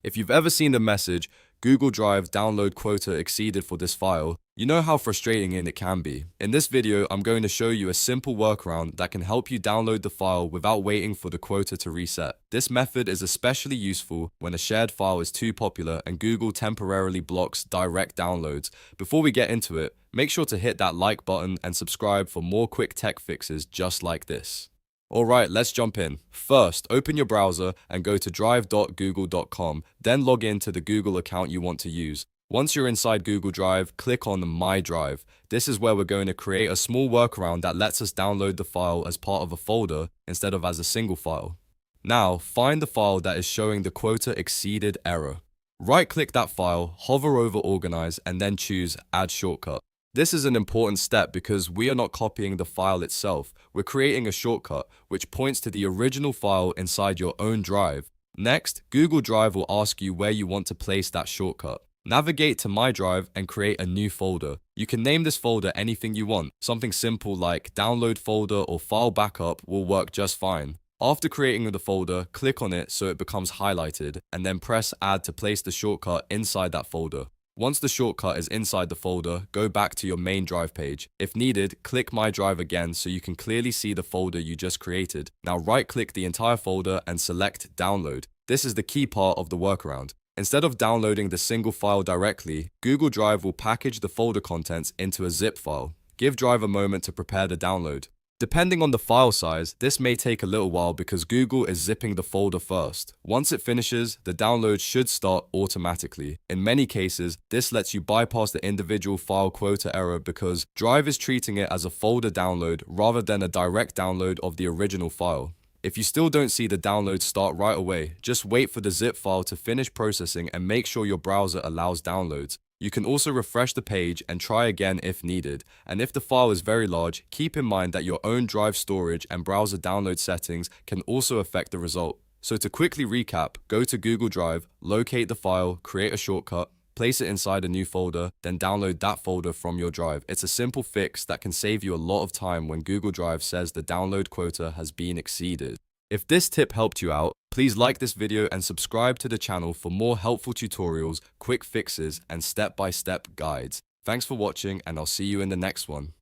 If you've ever seen the message, Google Drive download quota exceeded for this file, you know how frustrating it can be. In this video, I'm going to show you a simple workaround that can help you download the file without waiting for the quota to reset. This method is especially useful when a shared file is too popular and Google temporarily blocks direct downloads. Before we get into it, make sure to hit that like button and subscribe for more quick tech fixes just like this. Alright, let's jump in. First, open your browser and go to drive.google.com, then log in to the Google account you want to use. Once you're inside Google Drive, click on My Drive. This is where we're going to create a small workaround that lets us download the file as part of a folder instead of as a single file. Now, find the file that is showing the quota exceeded error. Right-click that file, hover over Organize, and then choose Add Shortcut. This is an important step because we are not copying the file itself, we're creating a shortcut which points to the original file inside your own drive. Next, Google Drive will ask you where you want to place that shortcut. Navigate to My Drive and create a new folder. You can name this folder anything you want. Something simple like Download Folder or File Backup will work just fine. After creating the folder, click on it so it becomes highlighted, and then press Add to place the shortcut inside that folder. Once the shortcut is inside the folder, go back to your main drive page. If needed, click My Drive again so you can clearly see the folder you just created. Now right-click the entire folder and select Download. This is the key part of the workaround. Instead of downloading the single file directly, Google Drive will package the folder contents into a zip file. Give Drive a moment to prepare the download. Depending on the file size, this may take a little while because Google is zipping the folder first. Once it finishes, the download should start automatically. In many cases, this lets you bypass the individual file quota error because Drive is treating it as a folder download rather than a direct download of the original file. If you still don't see the download start right away, just wait for the zip file to finish processing and make sure your browser allows downloads. You can also refresh the page and try again if needed. And if the file is very large, keep in mind that your own drive storage and browser download settings can also affect the result. So to quickly recap, go to Google Drive, locate the file, create a shortcut, place it inside a new folder, then download that folder from your drive. It's a simple fix that can save you a lot of time when Google Drive says the download quota has been exceeded. If this tip helped you out, please like this video and subscribe to the channel for more helpful tutorials, quick fixes, and step-by-step guides. Thanks for watching, and I'll see you in the next one.